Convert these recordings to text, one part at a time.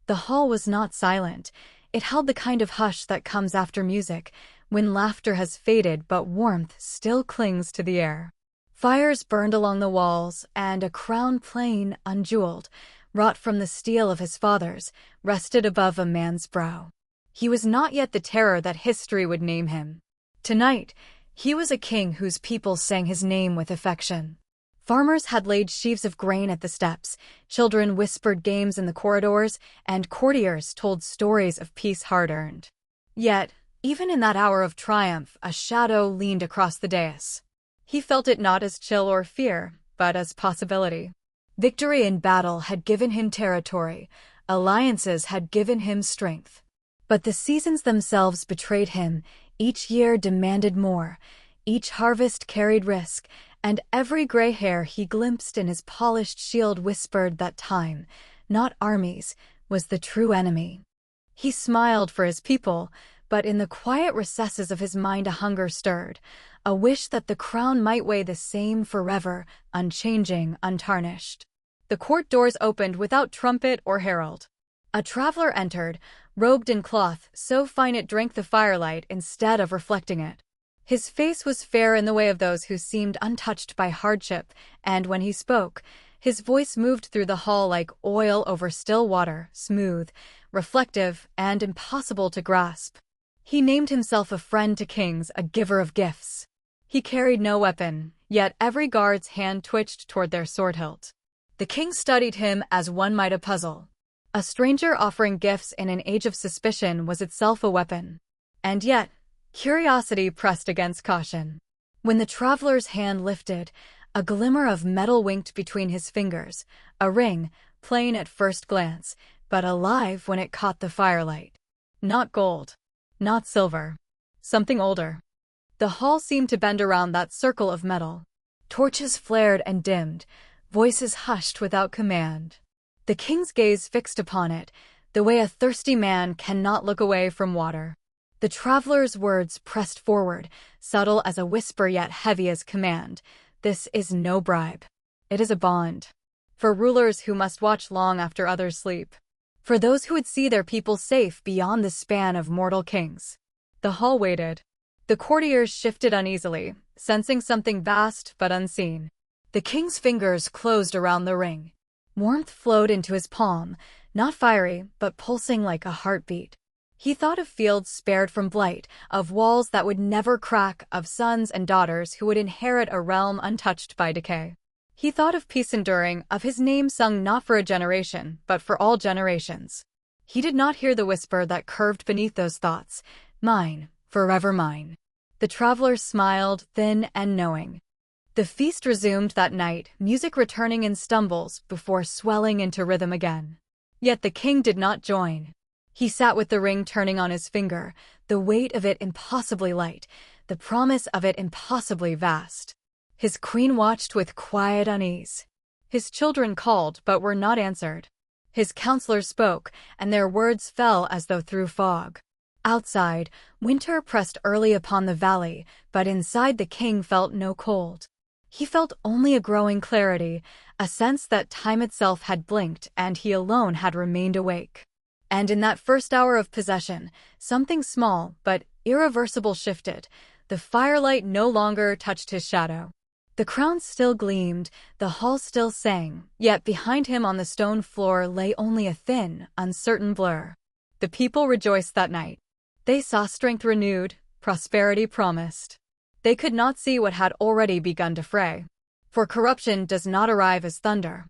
The hall was not silent. It held the kind of hush that comes after music, when laughter has faded but warmth still clings to the air. Fires burned along the walls, and a crown plain, unjeweled, wrought from the steel of his fathers, rested above a man's brow. He was not yet the terror that history would name him. Tonight, he was a king whose people sang his name with affection. Farmers had laid sheaves of grain at the steps, children whispered games in the corridors, and courtiers told stories of peace hard-earned. Yet, even in that hour of triumph, a shadow leaned across the dais. He felt it not as chill or fear, but as possibility. Victory in battle had given him territory, alliances had given him strength. But the seasons themselves betrayed him, each year demanded more, each harvest carried risk, and every gray hair he glimpsed in his polished shield whispered that time, not armies, was the true enemy. He smiled for his people, but in the quiet recesses of his mind a hunger stirred, a wish that the crown might weigh the same forever, unchanging, untarnished. The court doors opened without trumpet or herald. A traveler entered, robed in cloth so fine it drank the firelight instead of reflecting it. His face was fair in the way of those who seemed untouched by hardship, and when he spoke, his voice moved through the hall like oil over still water, smooth, reflective, and impossible to grasp. He named himself a friend to kings, a giver of gifts. He carried no weapon, yet every guard's hand twitched toward their sword hilt. The king studied him as one might a puzzle. A stranger offering gifts in an age of suspicion was itself a weapon. And yet, curiosity pressed against caution. When the traveler's hand lifted, a glimmer of metal winked between his fingers, a ring, plain at first glance, but alive when it caught the firelight. Not gold. Not silver. Something older. The hall seemed to bend around that circle of metal. Torches flared and dimmed, voices hushed without command. The king's gaze fixed upon it, the way a thirsty man cannot look away from water. The traveler's words pressed forward, subtle as a whisper yet heavy as command. This is no bribe. It is a bond. For rulers who must watch long after others sleep. For those who would see their people safe beyond the span of mortal kings. The hall waited. The courtiers shifted uneasily, sensing something vast but unseen. The king's fingers closed around the ring. Warmth flowed into his palm, not fiery, but pulsing like a heartbeat. He thought of fields spared from blight, of walls that would never crack, of sons and daughters who would inherit a realm untouched by decay. He thought of peace enduring, of his name sung not for a generation, but for all generations. He did not hear the whisper that curved beneath those thoughts. Mine, forever mine. The traveler smiled, thin and knowing. The feast resumed that night, music returning in stumbles before swelling into rhythm again. Yet the king did not join. He sat with the ring turning on his finger, the weight of it impossibly light, the promise of it impossibly vast. His queen watched with quiet unease. His children called but were not answered. His counselors spoke, and their words fell as though through fog. Outside, winter pressed early upon the valley, but inside the king felt no cold. He felt only a growing clarity, a sense that time itself had blinked and he alone had remained awake. And in that first hour of possession, something small but irreversible shifted. The firelight no longer touched his shadow. The crown still gleamed, the hall still sang, yet behind him on the stone floor lay only a thin, uncertain blur. The people rejoiced that night. They saw strength renewed, prosperity promised. They could not see what had already begun to fray. For corruption does not arrive as thunder.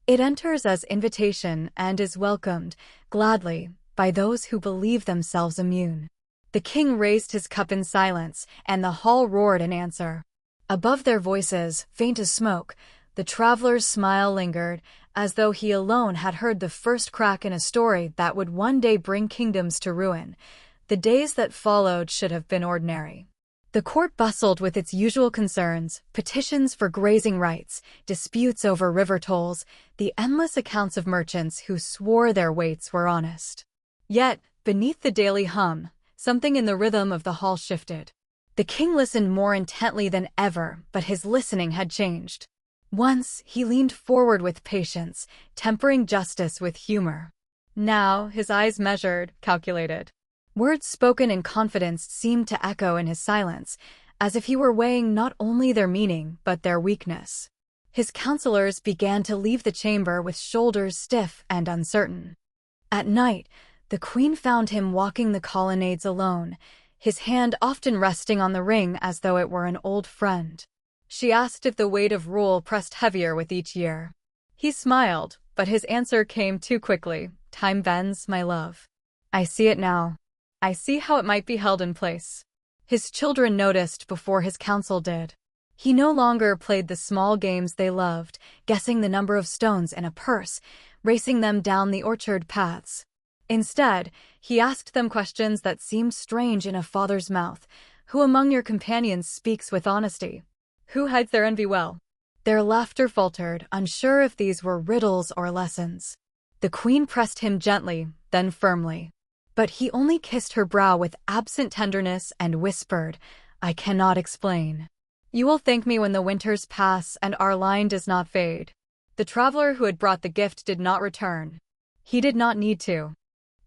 It enters as invitation and is welcomed, gladly, by those who believe themselves immune. The king raised his cup in silence, and the hall roared in answer. Above their voices, faint as smoke, the traveler's smile lingered, as though he alone had heard the first crack in a story that would one day bring kingdoms to ruin. The days that followed should have been ordinary. The court bustled with its usual concerns, petitions for grazing rights, disputes over river tolls, the endless accounts of merchants who swore their weights were honest. Yet, beneath the daily hum, something in the rhythm of the hall shifted. The king listened more intently than ever, but his listening had changed. Once, he leaned forward with patience, tempering justice with humor. Now, his eyes measured, calculated. Words spoken in confidence seemed to echo in his silence, as if he were weighing not only their meaning but their weakness. His counselors began to leave the chamber with shoulders stiff and uncertain. At night, the queen found him walking the colonnades alone, his hand often resting on the ring as though it were an old friend. She asked if the weight of rule pressed heavier with each year. He smiled, but his answer came too quickly. Time bends, my love. I see it now. I see how it might be held in place. His children noticed before his council did. He no longer played the small games they loved, guessing the number of stones in a purse, racing them down the orchard paths. Instead, he asked them questions that seemed strange in a father's mouth. Who among your companions speaks with honesty? Who hides their envy well? Their laughter faltered, unsure if these were riddles or lessons. The queen pressed him gently, then firmly. But he only kissed her brow with absent tenderness and whispered, I cannot explain. You will thank me when the winters pass and our line does not fade. The traveler who had brought the gift did not return. He did not need to.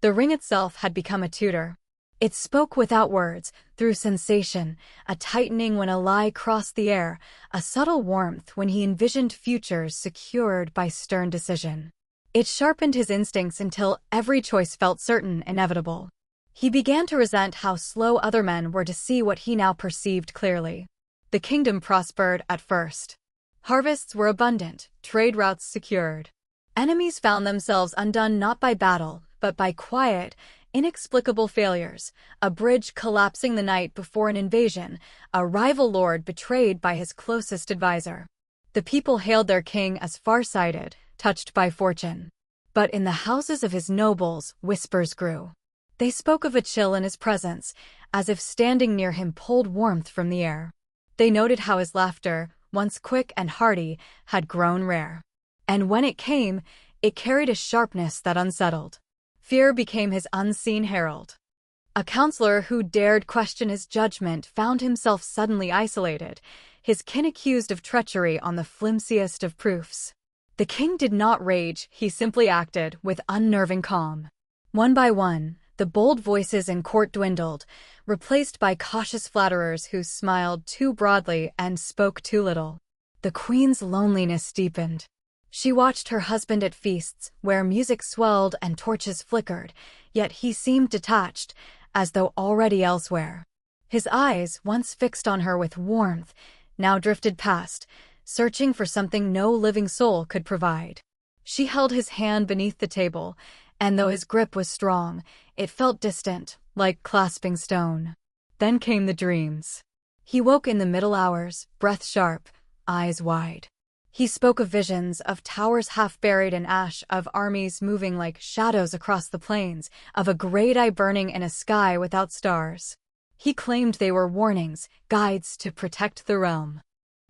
The ring itself had become a tutor. It spoke without words, through sensation, a tightening when a lie crossed the air, a subtle warmth when he envisioned futures secured by stern decision. It sharpened his instincts until every choice felt certain, inevitable. He began to resent how slow other men were to see what he now perceived clearly. The kingdom prospered at first. Harvests were abundant, trade routes secured. Enemies found themselves undone not by battle, but by quiet, inexplicable failures, a bridge collapsing the night before an invasion, a rival lord betrayed by his closest advisor. The people hailed their king as far-sighted, touched by fortune. But in the houses of his nobles, whispers grew. They spoke of a chill in his presence, as if standing near him pulled warmth from the air. They noted how his laughter, once quick and hearty, had grown rare. And when it came, it carried a sharpness that unsettled. Fear became his unseen herald. A counselor who dared question his judgment found himself suddenly isolated, his kin accused of treachery on the flimsiest of proofs. The king did not rage, he simply acted with unnerving calm. One by one, the bold voices in court dwindled, replaced by cautious flatterers who smiled too broadly and spoke too little. The queen's loneliness deepened. She watched her husband at feasts, where music swelled and torches flickered, yet he seemed detached, as though already elsewhere. His eyes, once fixed on her with warmth, now drifted past, searching for something no living soul could provide. She held his hand beneath the table, and though his grip was strong, it felt distant, like clasping stone. Then came the dreams. He woke in the middle hours, breath sharp, eyes wide. He spoke of visions, of towers half buried in ash, of armies moving like shadows across the plains, of a great eye burning in a sky without stars. He claimed they were warnings, guides to protect the realm.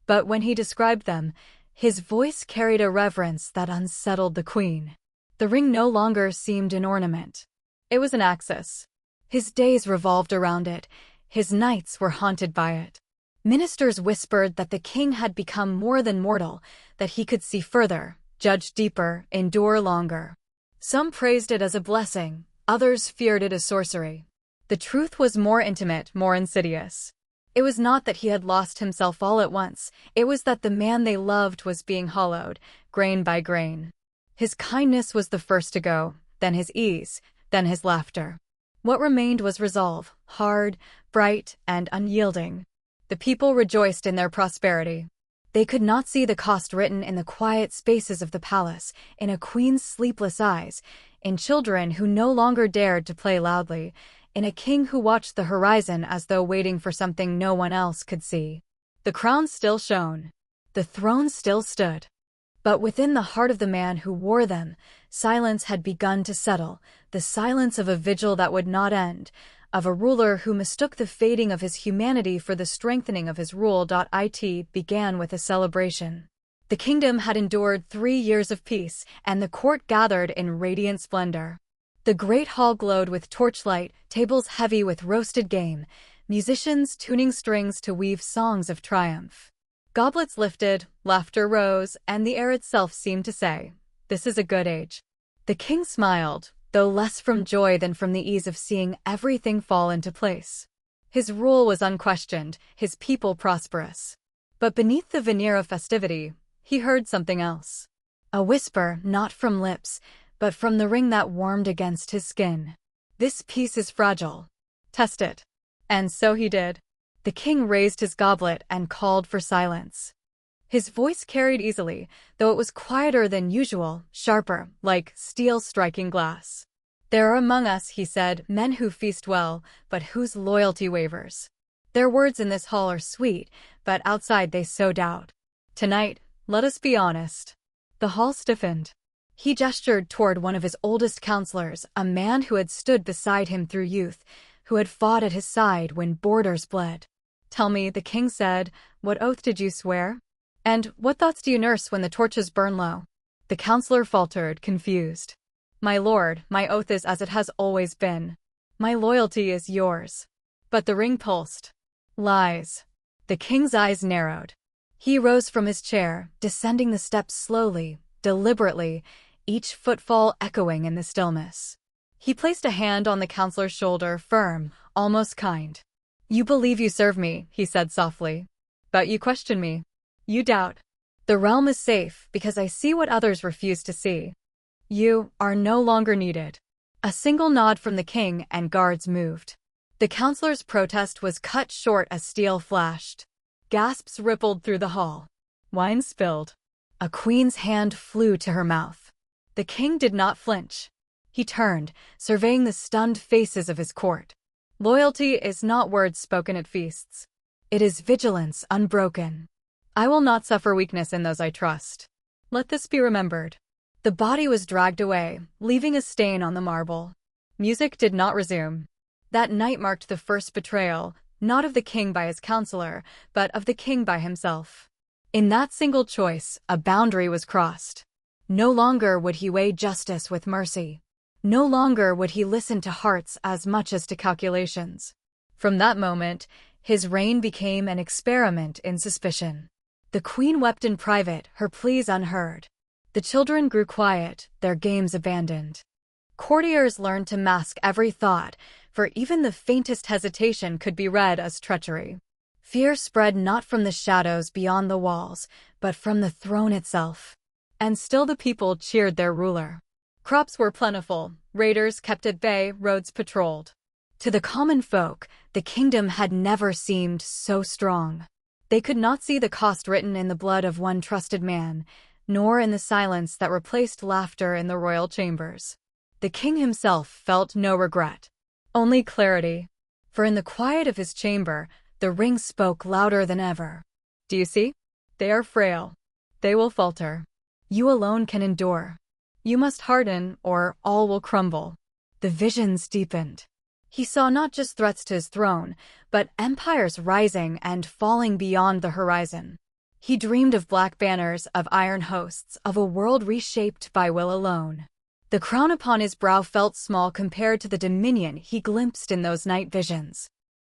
But when he described them, his voice carried a reverence that unsettled the queen. The ring no longer seemed an ornament. It was an axis. His days revolved around it, his nights were haunted by it. Ministers whispered that the king had become more than mortal, that he could see further, judge deeper, endure longer. Some praised it as a blessing, others feared it as sorcery. The truth was more intimate, more insidious. It was not that he had lost himself all at once, it was that the man they loved was being hollowed, grain by grain. His kindness was the first to go, then his ease, then his laughter. What remained was resolve, hard, bright, and unyielding. The people rejoiced in their prosperity. They could not see the cost written in the quiet spaces of the palace, in a queen's sleepless eyes, in children who no longer dared to play loudly, in a king who watched the horizon as though waiting for something no one else could see. The crown still shone. The throne still stood. But within the heart of the man who wore them, silence had begun to settle, the silence of a vigil that would not end, of a ruler who mistook the fading of his humanity for the strengthening of his rule. It began with a celebration. The kingdom had endured 3 years of peace, and the court gathered in radiant splendor. The great hall glowed with torchlight, tables heavy with roasted game, musicians tuning strings to weave songs of triumph. Goblets lifted, laughter rose, and the air itself seemed to say, "This is a good age." The king smiled, though less from joy than from the ease of seeing everything fall into place. His rule was unquestioned, his people prosperous. But beneath the veneer of festivity, he heard something else. A whisper, not from lips, but from the ring that warmed against his skin. "This peace is fragile. Test it." And so he did. The king raised his goblet and called for silence. His voice carried easily, though it was quieter than usual, sharper, like steel striking glass. "There are among us," he said, "men who feast well, but whose loyalty wavers. Their words in this hall are sweet, but outside they sow doubt. Tonight, let us be honest." The hall stiffened. He gestured toward one of his oldest counselors, a man who had stood beside him through youth, who had fought at his side when borders bled. "Tell me," the king said, "what oath did you swear? And what thoughts do you nurse when the torches burn low?" The counselor faltered, confused. "My lord, my oath is as it has always been. My loyalty is yours." But the ring pulsed. Lies. The king's eyes narrowed. He rose from his chair, descending the steps slowly, deliberately, each footfall echoing in the stillness. He placed a hand on the counselor's shoulder, firm, almost kind. "You believe you serve me," he said softly. "But you question me. You doubt. The realm is safe because I see what others refuse to see. You are no longer needed." A single nod from the king and guards moved. The counselor's protest was cut short as steel flashed. Gasps rippled through the hall. Wine spilled. A queen's hand flew to her mouth. The king did not flinch. He turned, surveying the stunned faces of his court. "Loyalty is not words spoken at feasts. It is vigilance unbroken. I will not suffer weakness in those I trust. Let this be remembered." The body was dragged away, leaving a stain on the marble. Music did not resume. That night marked the first betrayal, not of the king by his counselor, but of the king by himself. In that single choice, a boundary was crossed. No longer would he weigh justice with mercy. No longer would he listen to hearts as much as to calculations. From that moment, his reign became an experiment in suspicion. The queen wept in private, her pleas unheard. The children grew quiet, their games abandoned. Courtiers learned to mask every thought, for even the faintest hesitation could be read as treachery. Fear spread not from the shadows beyond the walls, but from the throne itself. And still the people cheered their ruler. Crops were plentiful, raiders kept at bay, roads patrolled. To the common folk, the kingdom had never seemed so strong. They could not see the cost written in the blood of one trusted man, nor in the silence that replaced laughter in the royal chambers. The king himself felt no regret, only clarity. For in the quiet of his chamber, the ring spoke louder than ever. "Do you see? They are frail. They will falter. You alone can endure. You must harden, or all will crumble." The visions deepened. He saw not just threats to his throne, but empires rising and falling beyond the horizon. He dreamed of black banners, of iron hosts, of a world reshaped by will alone. The crown upon his brow felt small compared to the dominion he glimpsed in those night visions.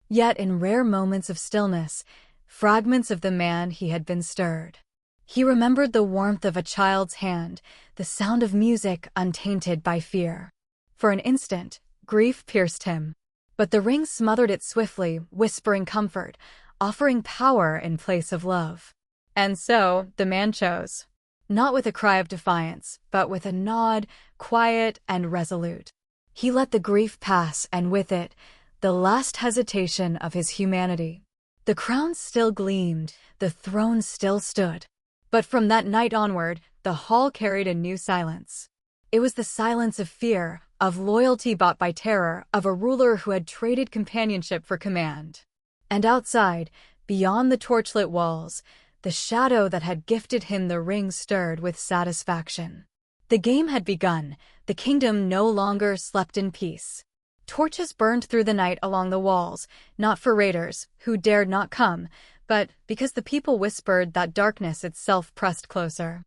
Yet in rare moments of stillness, fragments of the man he had been stirred. He remembered the warmth of a child's hand, the sound of music untainted by fear. For an instant, grief pierced him. But the ring smothered it swiftly, whispering comfort, offering power in place of love. And so, the man chose. Not with a cry of defiance, but with a nod, quiet and resolute. He let the grief pass, and with it, the last hesitation of his humanity. The crown still gleamed, the throne still stood. But from that night onward, the hall carried a new silence. It was the silence of fear, of loyalty bought by terror, of a ruler who had traded companionship for command. And outside, beyond the torchlit walls, the shadow that had gifted him the ring stirred with satisfaction. The game had begun. The kingdom no longer slept in peace. Torches burned through the night along the walls, not for raiders, who dared not come, but because the people whispered that darkness itself pressed closer.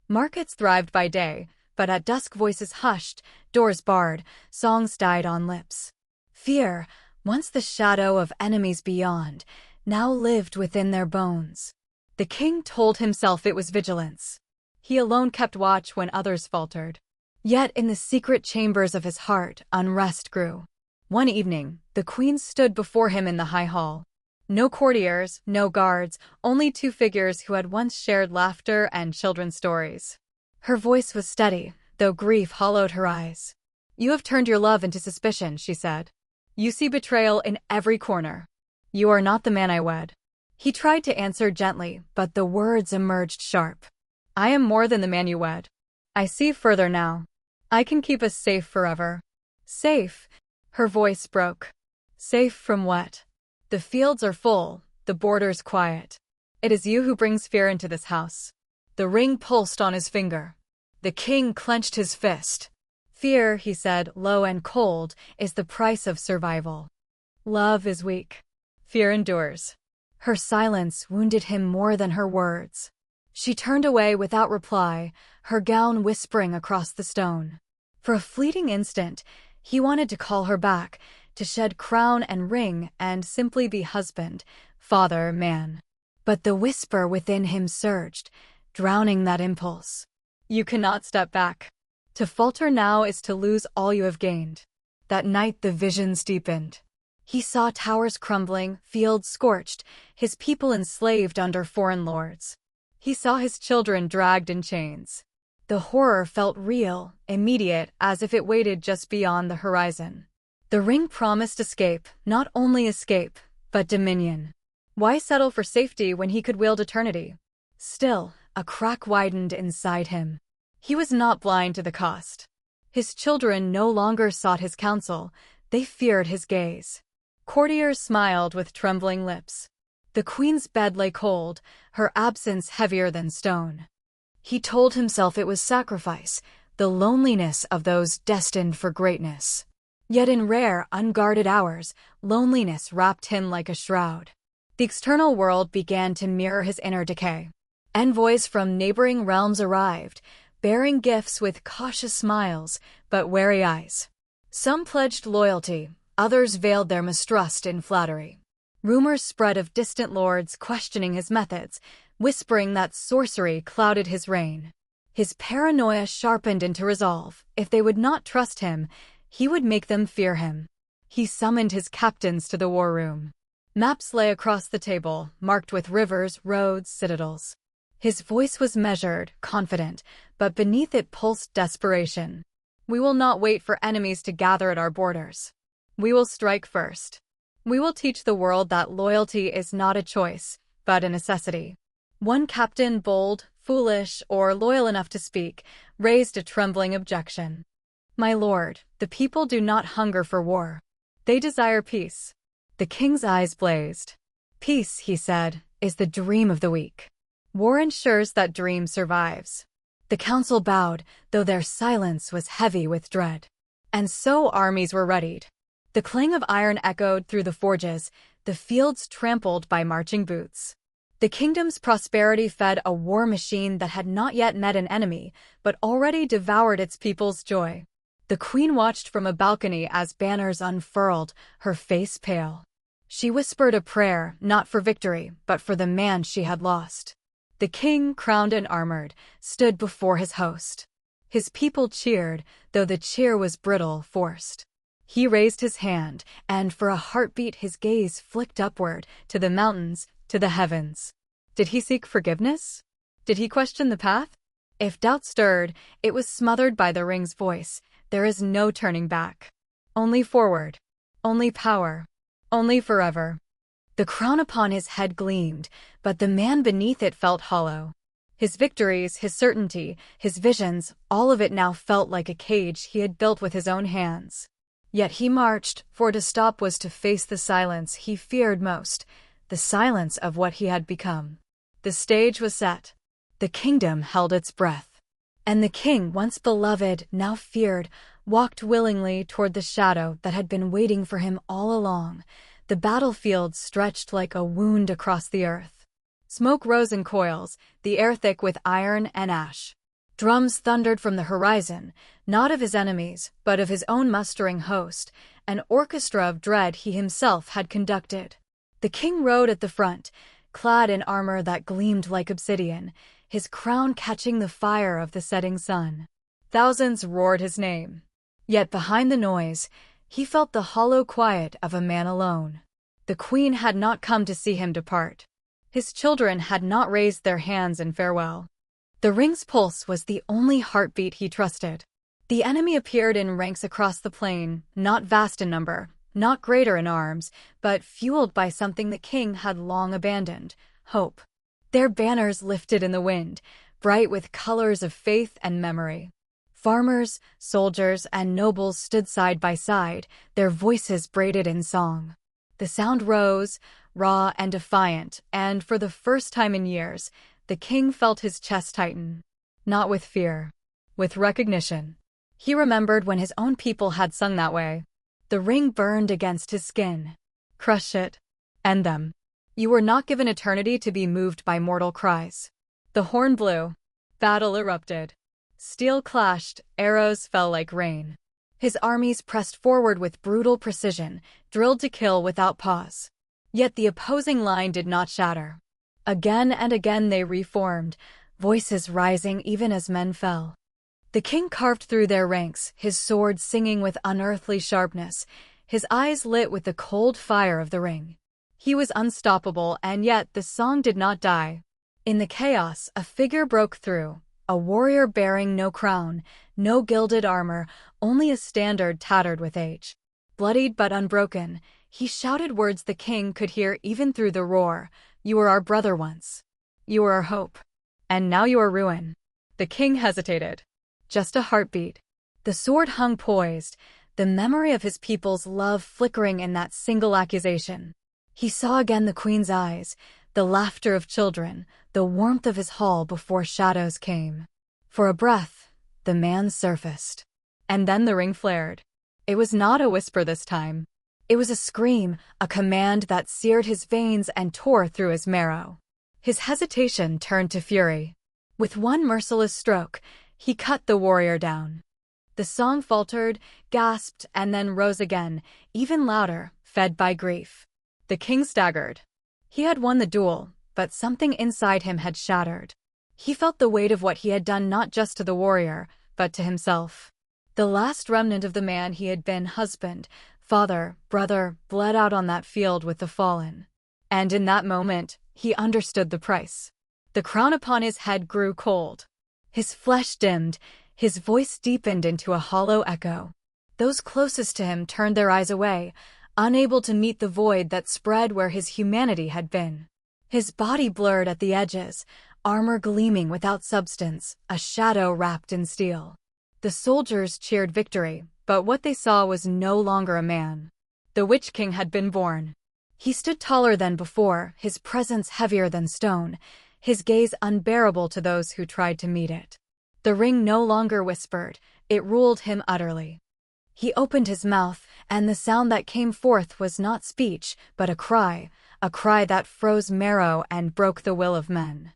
Markets thrived by day, but at dusk voices hushed, doors barred, songs died on lips. Fear, once the shadow of enemies beyond, now lived within their bones. The king told himself it was vigilance. He alone kept watch when others faltered. Yet in the secret chambers of his heart, unrest grew. One evening, the queen stood before him in the high hall. No courtiers, no guards, only two figures who had once shared laughter and children's stories. Her voice was steady, though grief hollowed her eyes. "You have turned your love into suspicion," she said. "You see betrayal in every corner. You are not the man I wed." He tried to answer gently, but the words emerged sharp. "I am more than the man you wed. I see further now. I can keep us safe forever." "Safe?" Her voice broke. "Safe from what? The fields are full, the borders quiet. It is you who brings fear into this house." The ring pulsed on his finger. The king clenched his fist. "Fear," he said, low and cold, "is the price of survival. Love is weak. Fear endures." Her silence wounded him more than her words. She turned away without reply, her gown whispering across the stone. For a fleeting instant, he wanted to call her back, to shed crown and ring and simply be husband, father, man. But the whisper within him surged, drowning that impulse. "You cannot step back. To falter now is to lose all you have gained." That night the visions deepened. He saw towers crumbling, fields scorched, his people enslaved under foreign lords. He saw his children dragged in chains. The horror felt real, immediate, as if it waited just beyond the horizon. The ring promised escape, not only escape, but dominion. Why settle for safety when he could wield eternity? Still, a crack widened inside him. He was not blind to the cost. His children no longer sought his counsel, they feared his gaze. Courtiers smiled with trembling lips. The queen's bed lay cold, her absence heavier than stone. He told himself it was sacrifice, the loneliness of those destined for greatness. Yet in rare, unguarded hours, loneliness wrapped him like a shroud. The external world began to mirror his inner decay. Envoys from neighboring realms arrived, bearing gifts with cautious smiles, but wary eyes. Some pledged loyalty, others veiled their mistrust in flattery. Rumors spread of distant lords questioning his methods, whispering that sorcery clouded his reign. His paranoia sharpened into resolve. If they would not trust him, he would make them fear him. He summoned his captains to the war room. Maps lay across the table, marked with rivers, roads, citadels. His voice was measured, confident, but beneath it pulsed desperation. "We will not wait for enemies to gather at our borders. We will strike first. We will teach the world that loyalty is not a choice, but a necessity." One captain, bold, foolish, or loyal enough to speak, raised a trembling objection. "My lord, the people do not hunger for war. They desire peace." The king's eyes blazed. "Peace," he said, "is the dream of the weak. War ensures that dream survives." The council bowed, though their silence was heavy with dread. And so armies were readied. The clang of iron echoed through the forges, the fields trampled by marching boots. The kingdom's prosperity fed a war machine that had not yet met an enemy, but already devoured its people's joy. The queen watched from a balcony as banners unfurled, her face pale. She whispered a prayer, not for victory, but for the man she had lost. The king, crowned and armored, stood before his host. His people cheered, though the cheer was brittle, forced. He raised his hand, and for a heartbeat his gaze flicked upward, to the mountains, to the heavens. Did he seek forgiveness? Did he question the path? If doubt stirred, it was smothered by the ring's voice. There is no turning back. Only forward. Only power. Only forever. The crown upon his head gleamed, but the man beneath it felt hollow. His victories, his certainty, his visions, all of it now felt like a cage he had built with his own hands. Yet he marched, for to stop was to face the silence he feared most, the silence of what he had become. The stage was set. The kingdom held its breath. And the king, once beloved, now feared, walked willingly toward the shadow that had been waiting for him all along. The battlefield stretched like a wound across the earth. Smoke rose in coils, the air thick with iron and ash. Drums thundered from the horizon, not of his enemies, but of his own mustering host, an orchestra of dread he himself had conducted. The king rode at the front, clad in armor that gleamed like obsidian, his crown catching the fire of the setting sun. Thousands roared his name. Yet behind the noise, he felt the hollow quiet of a man alone. The queen had not come to see him depart. His children had not raised their hands in farewell. The ring's pulse was the only heartbeat he trusted. The enemy appeared in ranks across the plain, not vast in number, not greater in arms, but fueled by something the king had long abandoned: hope. Their banners lifted in the wind, bright with colors of faith and memory. Farmers, soldiers, and nobles stood side by side, their voices braided in song. The sound rose, raw and defiant, and for the first time in years, the king felt his chest tighten. Not with fear, with recognition. He remembered when his own people had sung that way. The ring burned against his skin. Crush it. End them. You were not given eternity to be moved by mortal cries. The horn blew. Battle erupted. Steel clashed, arrows fell like rain. His armies pressed forward with brutal precision, drilled to kill without pause. Yet the opposing line did not shatter. Again and again they reformed, voices rising even as men fell. The king carved through their ranks, his sword singing with unearthly sharpness, his eyes lit with the cold fire of the ring. He was unstoppable, and yet the song did not die. In the chaos, a figure broke through, a warrior bearing no crown, no gilded armor, only a standard tattered with age. Bloodied but unbroken, he shouted words the king could hear even through the roar: "You were our brother once. You were our hope. And now you are ruin." The king hesitated. Just a heartbeat. The sword hung poised, the memory of his people's love flickering in that single accusation. He saw again the queen's eyes, the laughter of children, the warmth of his hall before shadows came. For a breath, the man surfaced. And then the ring flared. It was not a whisper this time. It was a scream, a command that seared his veins and tore through his marrow. His hesitation turned to fury. With one merciless stroke, he cut the warrior down. The song faltered, gasped, and then rose again, even louder, fed by grief. The king staggered. He had won the duel, but something inside him had shattered. He felt the weight of what he had done not just to the warrior, but to himself. The last remnant of the man he had been, husband, father, brother, bled out on that field with the fallen. And in that moment, he understood the price. The crown upon his head grew cold. His flesh dimmed, his voice deepened into a hollow echo. Those closest to him turned their eyes away, unable to meet the void that spread where his humanity had been. His body blurred at the edges, armor gleaming without substance, a shadow wrapped in steel. The soldiers cheered victory, but what they saw was no longer a man. The Witch-King had been born. He stood taller than before, his presence heavier than stone, his gaze unbearable to those who tried to meet it. The ring no longer whispered, it ruled him utterly. He opened his mouth, and the sound that came forth was not speech, but a cry that froze marrow and broke the will of men.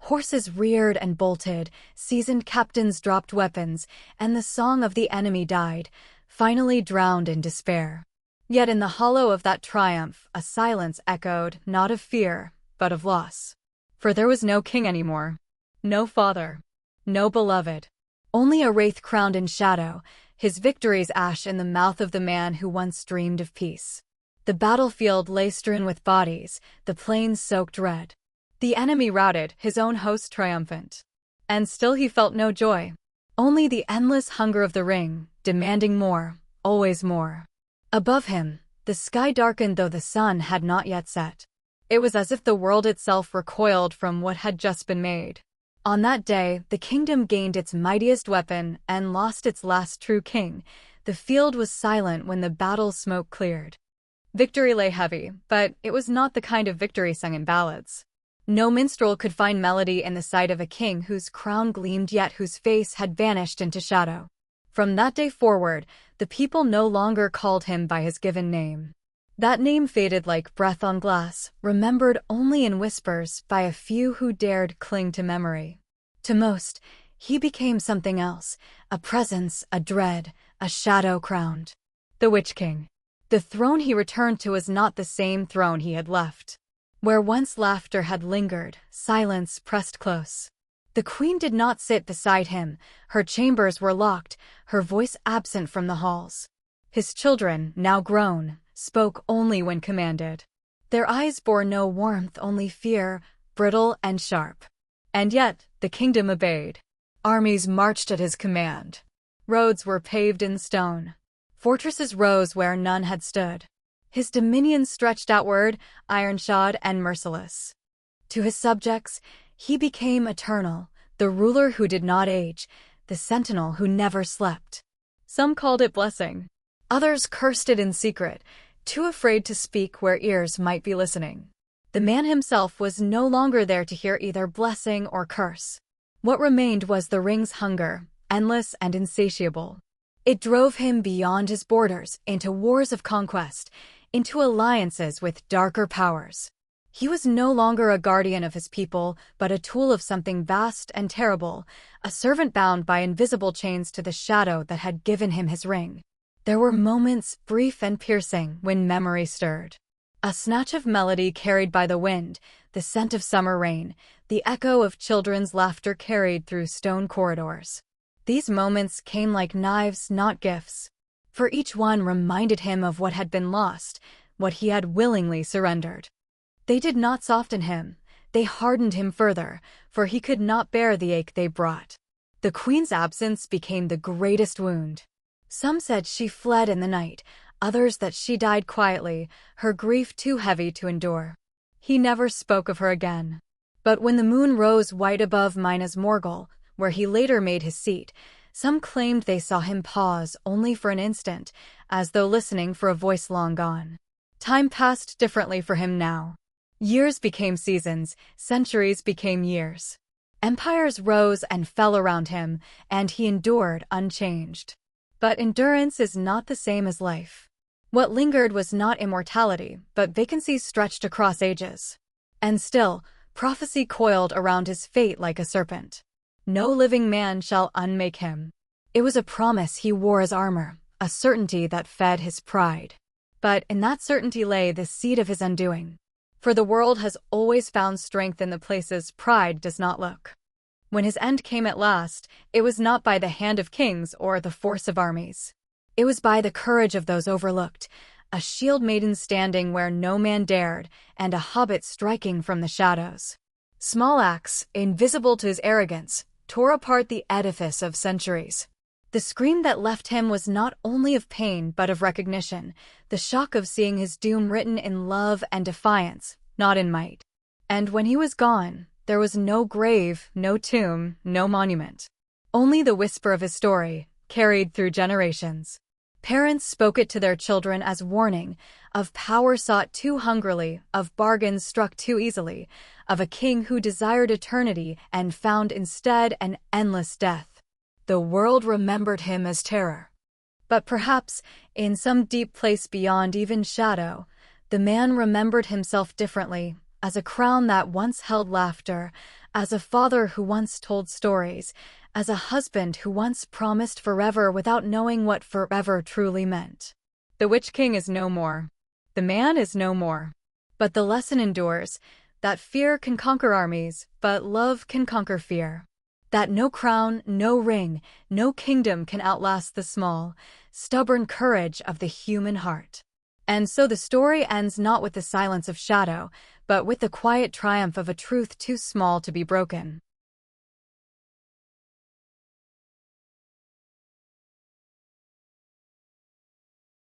Horses reared and bolted, seasoned captains dropped weapons, and the song of the enemy died, finally drowned in despair. Yet in the hollow of that triumph, a silence echoed, not of fear, but of loss. For there was no king anymore. No father. No beloved. Only a wraith crowned in shadow, his victory's ash in the mouth of the man who once dreamed of peace. The battlefield lay strewn with bodies, the plains soaked red. The enemy routed, his own host triumphant. And still he felt no joy. Only the endless hunger of the ring, demanding more, always more. Above him, the sky darkened though the sun had not yet set. It was as if the world itself recoiled from what had just been made. On that day, the kingdom gained its mightiest weapon and lost its last true king. The field was silent when the battle smoke cleared. Victory lay heavy, but it was not the kind of victory sung in ballads. No minstrel could find melody in the sight of a king whose crown gleamed yet whose face had vanished into shadow. From that day forward, the people no longer called him by his given name. That name faded like breath on glass, remembered only in whispers by a few who dared cling to memory. To most, he became something else, a presence, a dread, a shadow crowned. The Witch-King. The throne he returned to was not the same throne he had left. Where once laughter had lingered, silence pressed close. The queen did not sit beside him. Her chambers were locked, her voice absent from the halls. His children, now grown, spoke only when commanded. Their eyes bore no warmth, only fear, brittle and sharp. And yet, the kingdom obeyed. Armies marched at his command. Roads were paved in stone. Fortresses rose where none had stood. His dominions stretched outward, iron-shod and merciless. To his subjects, he became eternal, the ruler who did not age, the sentinel who never slept. Some called it blessing. Others cursed it in secret, too afraid to speak where ears might be listening. The man himself was no longer there to hear either blessing or curse. What remained was the ring's hunger, endless and insatiable. It drove him beyond his borders, into wars of conquest, into alliances with darker powers. He was no longer a guardian of his people, but a tool of something vast and terrible, a servant bound by invisible chains to the shadow that had given him his ring. There were moments, brief and piercing, when memory stirred. A snatch of melody carried by the wind, the scent of summer rain, the echo of children's laughter carried through stone corridors. These moments came like knives, not gifts, for each one reminded him of what had been lost, what he had willingly surrendered. They did not soften him, they hardened him further, for he could not bear the ache they brought. The queen's absence became the greatest wound. Some said she fled in the night, others that she died quietly, her grief too heavy to endure. He never spoke of her again. But when the moon rose white above Minas Morgul, where he later made his seat, some claimed they saw him pause only for an instant, as though listening for a voice long gone. Time passed differently for him now. Years became seasons, centuries became years. Empires rose and fell around him, and he endured unchanged. But endurance is not the same as life. What lingered was not immortality, but vacancies stretched across ages. And still, prophecy coiled around his fate like a serpent. No living man shall unmake him. It was a promise he wore as armor, a certainty that fed his pride. But in that certainty lay the seed of his undoing. For the world has always found strength in the places pride does not look. When his end came at last, it was not by the hand of kings or the force of armies. It was by the courage of those overlooked, a shield maiden standing where no man dared, and a hobbit striking from the shadows. Small acts, invisible to his arrogance, tore apart the edifice of centuries. The scream that left him was not only of pain but of recognition, the shock of seeing his doom written in love and defiance, not in might. And when he was gone, there was no grave, no tomb, no monument. Only the whisper of his story, carried through generations. Parents spoke it to their children as warning, of power sought too hungrily, of bargains struck too easily, of a king who desired eternity and found instead an endless death. The world remembered him as terror. But perhaps, in some deep place beyond even shadow, the man remembered himself differently, as a crown that once held laughter, as a father who once told stories, as a husband who once promised forever without knowing what forever truly meant. The Witch-King is no more. The man is no more. But the lesson endures, that fear can conquer armies, but love can conquer fear. That no crown, no ring, no kingdom can outlast the small, stubborn courage of the human heart. And so the story ends not with the silence of shadow, but with the quiet triumph of a truth too small to be broken.